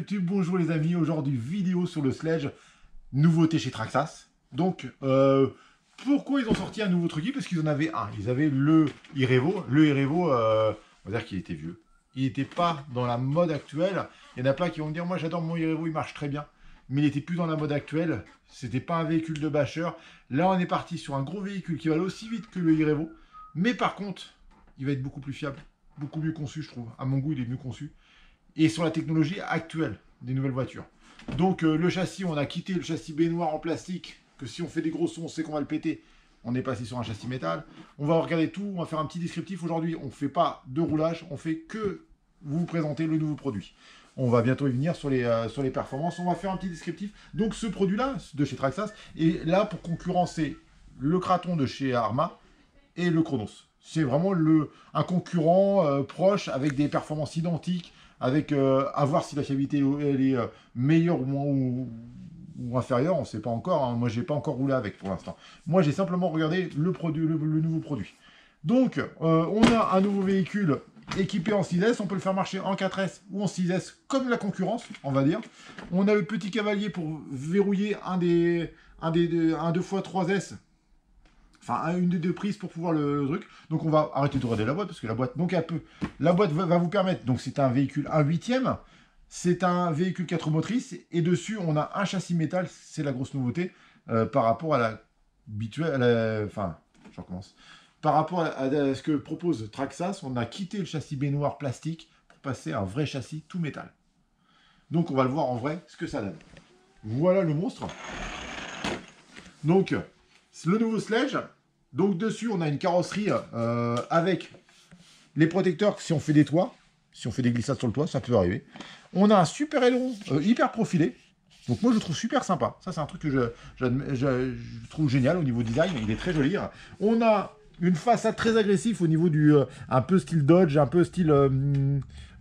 YouTube, bonjour les amis, aujourd'hui vidéo sur le Sledge, nouveauté chez Traxxas. Donc, pourquoi ils ont sorti un nouveau truc? Parce qu'ils en avaient un, ils avaient le e-Revo. Le e-Revo, on va dire qu'il était vieux. Il n'était pas dans la mode actuelle. Il y en a plein qui vont me dire, moi j'adore mon e-Revo, il marche très bien. Mais il n'était plus dans la mode actuelle, c'était pas un véhicule de bâcheur. Là on est parti sur un gros véhicule qui va aller aussi vite que le e-Revo. Mais par contre, il va être beaucoup plus fiable, beaucoup mieux conçu je trouve. À mon goût il est mieux conçu. Et sur la technologie actuelle des nouvelles voitures. Donc le châssis, on a quitté le châssis baignoire en plastique, que si on fait des gros sons, on sait qu'on va le péter. On est passé sur un châssis métal. On va regarder tout, on va faire un petit descriptif. Aujourd'hui, on ne fait pas de roulage, on fait que vous présenter le nouveau produit. On va bientôt y venir sur les performances. On va faire un petit descriptif. Donc ce produit-là, de chez Traxxas, est là pour concurrencer le Kraton de chez Arrma et le Chronos. C'est vraiment un concurrent proche avec des performances identiques, avec à voir si la fiabilité elle est meilleure ou inférieure, on ne sait pas encore. Hein. Moi, j'ai pas encore roulé avec pour l'instant. Moi, j'ai simplement regardé le nouveau produit. Donc, on a un nouveau véhicule équipé en 6S. On peut le faire marcher en 4S ou en 6S, comme la concurrence, on va dire. On a le petit cavalier pour verrouiller un 2x3S. Enfin, une des deux prises pour pouvoir le truc. Donc, on va arrêter de regarder la boîte, parce que la boîte, donc la boîte va vous permettre, donc c'est un véhicule 1/8e, c'est un véhicule 4 motrices, et dessus, on a un châssis métal, c'est la grosse nouveauté, par rapport à la habituelle, enfin, je recommence. Par rapport à ce que propose Traxxas, on a quitté le châssis baignoire plastique pour passer à un vrai châssis tout métal. Donc, on va le voir en vrai, ce que ça donne. Voilà le monstre. Donc, le nouveau Sledge, donc dessus on a une carrosserie avec les protecteurs si on fait des toits, si on fait des glissades sur le toit, ça peut arriver. On a un super aileron hyper profilé, donc moi je le trouve super sympa. Ça c'est un truc que je trouve génial au niveau design, il est très joli. On a une façade très agressive au niveau du un peu style Dodge, un peu style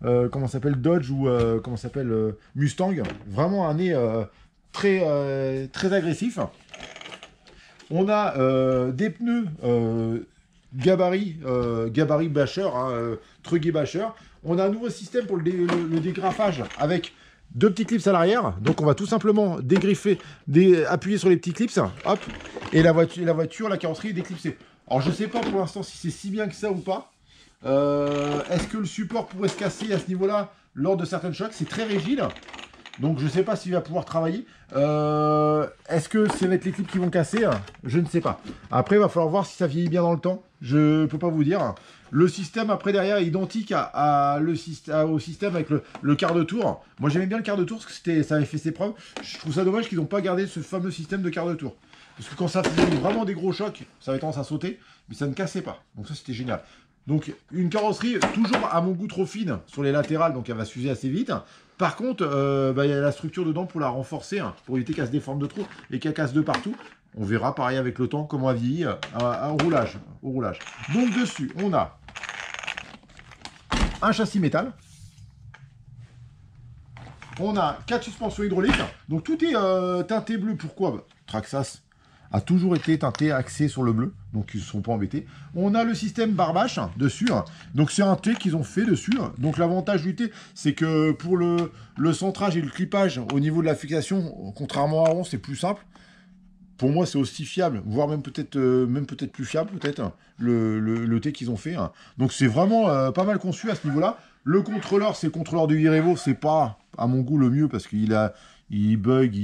comment s'appelle Dodge ou comment s'appelle Mustang, vraiment un nez très agressif. On a des pneus gabarit basher, truggy basher. On a un nouveau système pour le dégraffage avec deux petits clips à l'arrière. Donc on va tout simplement dégriffer, appuyer sur les petits clips, hop, et la voiture, la carrosserie est déclipsée. Alors je sais pas pour l'instant si c'est si bien que ça ou pas. Est-ce que le support pourrait se casser à ce niveau-là lors de certaines chocs? C'est très rigide. Donc je ne sais pas s'il va pouvoir travailler. Est-ce que ça va être les clips qui vont casser? Je ne sais pas. Après, il va falloir voir si ça vieillit bien dans le temps. Je ne peux pas vous dire. Le système après derrière est identique au système avec le quart de tour. Moi j'aimais bien le quart de tour parce que ça avait fait ses preuves. Je trouve ça dommage qu'ils n'ont pas gardé ce fameux système de quart de tour. Parce que quand ça faisait vraiment des gros chocs, ça avait tendance à sauter, mais ça ne cassait pas. Donc ça c'était génial. Donc une carrosserie toujours à mon goût trop fine sur les latérales, donc elle va s'user assez vite. Par contre, il y a la structure dedans pour la renforcer, pour éviter qu'elle se déforme de trop et qu'elle casse de partout. On verra pareil avec le temps comment elle vieillit au roulage. Donc dessus, on a un châssis métal. On a 4 suspensions hydrauliques. Donc tout est teinté bleu. Pourquoi? Traxxas a toujours été teinté, axé sur le bleu, donc ils ne sont pas embêtés. On a le système barbache dessus, donc c'est un T qu'ils ont fait dessus. Donc l'avantage du T, c'est que pour le centrage et le clippage au niveau de la fixation, contrairement à rond, c'est plus simple. Pour moi, c'est aussi fiable, voire même peut-être plus fiable, le T qu'ils ont fait. Donc c'est vraiment pas mal conçu à ce niveau-là. Le contrôleur, c'est le contrôleur du e-Revo, c'est pas à mon goût le mieux parce qu'il bug,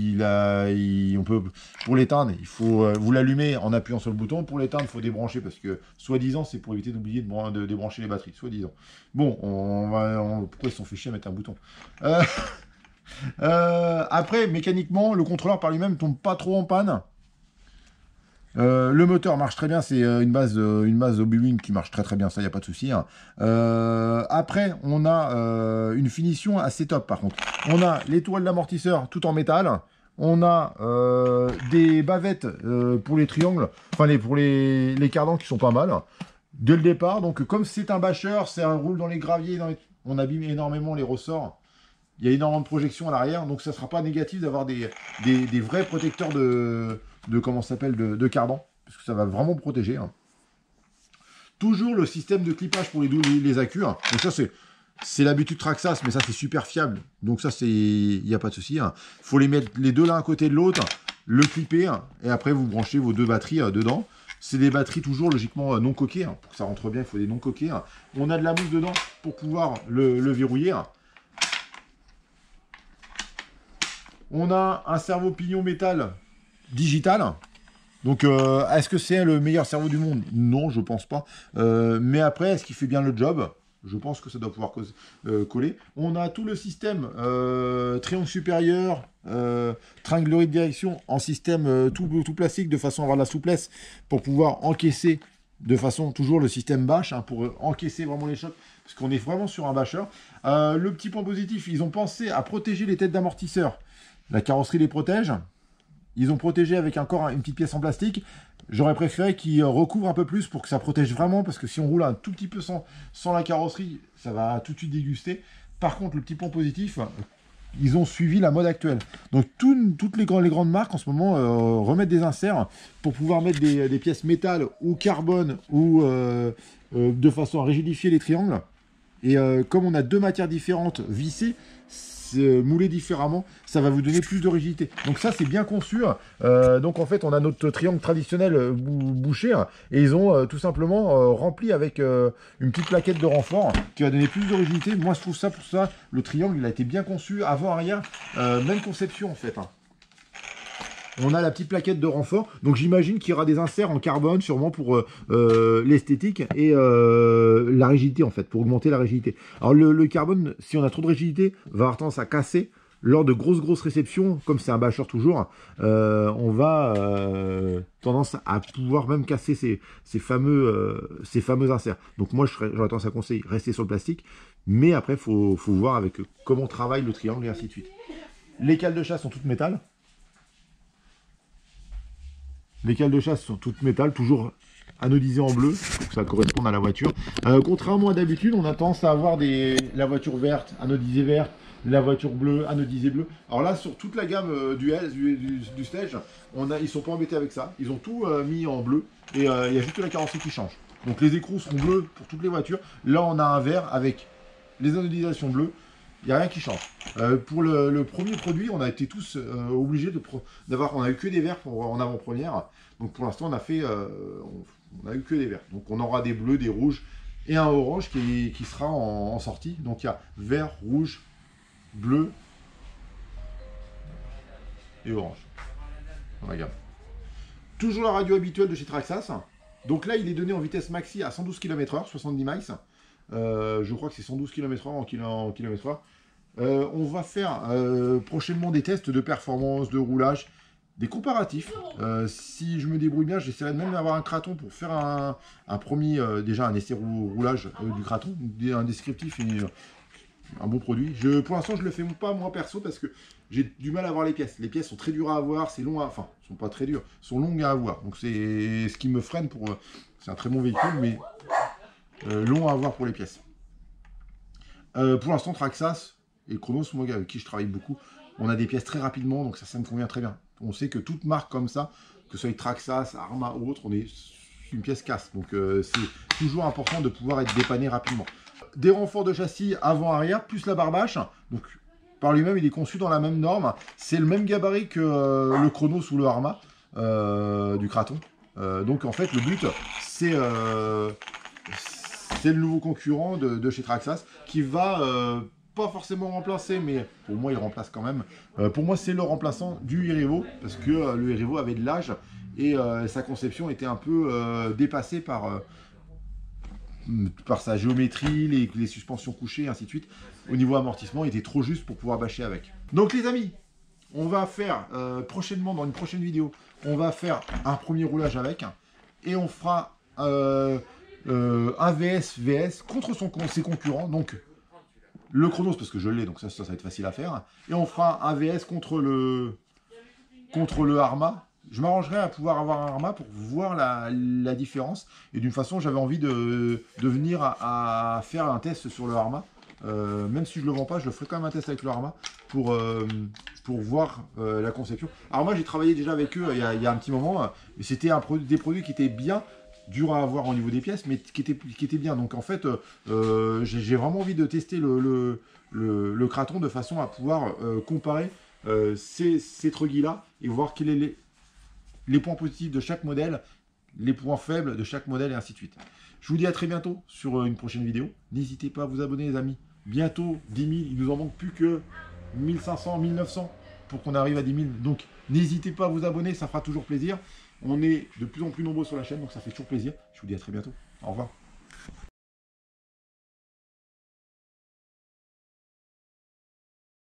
on peut, pour l'éteindre, il faut vous l'allumer en appuyant sur le bouton. Pour l'éteindre, il faut débrancher parce que, soi-disant, c'est pour éviter d'oublier de débrancher les batteries, soi-disant. Bon, pourquoi ils se sont fait chier à mettre un bouton après, mécaniquement, le contrôleur par lui-même ne tombe pas trop en panne. Le moteur marche très bien, c'est une base Obi-Wan qui marche très bien, ça, il n'y a pas de souci. Après, on a une finition assez top par contre. On a les tourelles d'amortisseur tout en métal. On a des bavettes pour les triangles, enfin pour les cardans qui sont pas mal. Dès le départ, donc comme c'est un bâcheur, c'est un roule dans les graviers, on abîme énormément les ressorts. Il y a énormément de projections à l'arrière, donc ça ne sera pas négatif d'avoir des vrais protecteurs comment ça s'appelle, de cardan, parce que ça va vraiment protéger. Toujours le système de clippage pour les accus. Donc ça, C'est l'habitude Traxxas, mais ça c'est super fiable. Donc ça, il n'y a pas de souci. Il faut les mettre les deux l'un à côté de l'autre, le clipper, et après vous branchez vos deux batteries dedans. C'est des batteries toujours logiquement non coquées. Pour que ça rentre bien, il faut des non coquées. On a de la mousse dedans pour pouvoir le verrouiller. On a un cerveau pignon métal digital. Donc, est-ce que c'est le meilleur cerveau du monde? Non, je pense pas. Mais après, est-ce qu'il fait bien le job? Je pense que ça doit pouvoir coller. On a tout le système triangle supérieur, tringlerie de direction en système tout plastique de façon à avoir de la souplesse pour pouvoir encaisser de façon toujours le système bâche pour encaisser vraiment les chocs parce qu'on est vraiment sur un bâcheur. Le petit point positif, ils ont pensé à protéger les têtes d'amortisseurs. La carrosserie les protège. Ils ont protégé avec encore une petite pièce en plastique. J'aurais préféré qu'ils recouvrent un peu plus pour que ça protège vraiment, parce que si on roule un tout petit peu sans la carrosserie, ça va tout de suite déguster. Par contre, le petit point positif, ils ont suivi la mode actuelle. Donc toutes les grandes marques en ce moment remettent des inserts pour pouvoir mettre des pièces métal ou carbone ou de façon à rigidifier les triangles. Et comme on a deux matières différentes vissées, moulé différemment, ça va vous donner plus de rigidité. Donc ça, c'est bien conçu. Donc en fait, on a notre triangle traditionnel bouché et ils ont tout simplement rempli avec une petite plaquette de renfort qui va donner plus de rigidité. Moi, je trouve ça, pour ça, le triangle, il a été bien conçu, avant-arrière, même conception en fait. On a la petite plaquette de renfort, donc j'imagine qu'il y aura des inserts en carbone sûrement pour l'esthétique et la rigidité en fait, pour augmenter la rigidité. Alors le carbone, si on a trop de rigidité, va avoir tendance à casser lors de grosses réceptions, comme c'est un bâcheur toujours, on va tendance à pouvoir même casser ces fameux inserts. Donc moi j'aurais tendance à conseiller rester sur le plastique, mais après faut voir avec comment travaille le triangle et ainsi de suite. Les cales de chasse sont toutes métal. Les cales de chasse sont toutes métal, toujours anodisées en bleu, pour que ça corresponde à la voiture. Contrairement à d'habitude, on a tendance à avoir la voiture verte, anodisée verte, la voiture bleue, anodisée bleue. Alors là, sur toute la gamme du Stage, ils sont pas embêtés avec ça. Ils ont tout mis en bleu, et il y a juste la carrosserie qui change. Donc les écrous seront bleus pour toutes les voitures. Là, on a un vert avec les anodisations bleues. Il n'y a rien qui change. Pour le premier produit, on a été tous obligés d'avoir. On a eu que des verts en avant-première. Donc pour l'instant, on a eu que des verts. Donc on aura des bleus, des rouges et un orange qui sera en sortie. Donc il y a vert, rouge, bleu et orange. On regarde. Toujours la radio habituelle de chez Traxxas. Donc là, il est donné en vitesse maxi à 112 km/h, 70 miles. Je crois que c'est 112 km/h en km/h. On va faire prochainement des tests de performance, de roulage, des comparatifs. Si je me débrouille bien, j'essaierai même d'avoir un craton pour faire un premier, déjà un essai roulage du craton, un descriptif et un bon produit. Pour l'instant, je le fais pas moi perso parce que j'ai du mal à avoir les pièces. Les pièces sont très dures à avoir, c'est long enfin, sont pas très dures, sont longues à avoir. Donc c'est ce qui me freine pour. C'est un très bon véhicule, mais long à avoir pour les pièces. Pour l'instant, Traxxas et Chronos, moi avec qui je travaille beaucoup, on a des pièces très rapidement, donc ça me convient très bien. On sait que toute marque comme ça, que ce soit Traxxas, Arma ou autre, on est une pièce casse. Donc c'est toujours important de pouvoir être dépanné rapidement. Des renforts de châssis avant-arrière, plus la barbache. Donc par lui-même, il est conçu dans la même norme. C'est le même gabarit que le Chronos ou le Arma du Kraton. Donc en fait, le but, c'est le nouveau concurrent de chez Traxxas qui va pas forcément remplacer, mais pour moi il remplace quand même. Pour moi c'est le remplaçant du Irevo, parce que le Irevo avait de l'âge et sa conception était un peu dépassée par sa géométrie, les suspensions couchées, ainsi de suite. Au niveau amortissement, il était trop juste pour pouvoir bâcher avec. Donc les amis, on va faire prochainement, dans une prochaine vidéo, on va faire un premier roulage avec, et on fera un VS contre ses concurrents, donc le Chronos, parce que je l'ai, donc ça va être facile à faire, et on fera un VS contre le Arma. Je m'arrangerai à pouvoir avoir un Arma pour voir la différence, et d'une façon, j'avais envie de venir à faire un test sur le Arma. Même si je le vends pas, je le ferai quand même un test avec le Arma pour voir la conception. Alors moi j'ai travaillé déjà avec eux il y a un petit moment, mais c'était des produits qui étaient bien, dur à avoir au niveau des pièces, mais qui était bien. Donc en fait, j'ai vraiment envie de tester le Kraton de façon à pouvoir comparer ces trucs-là et voir quels sont les points positifs de chaque modèle, les points faibles de chaque modèle et ainsi de suite. Je vous dis à très bientôt sur une prochaine vidéo. N'hésitez pas à vous abonner les amis. Bientôt 10 000, il nous en manque plus que 1500, 1900 pour qu'on arrive à 10 000. Donc n'hésitez pas à vous abonner, ça fera toujours plaisir. On est de plus en plus nombreux sur la chaîne, donc ça fait toujours plaisir. Je vous dis à très bientôt. Au revoir.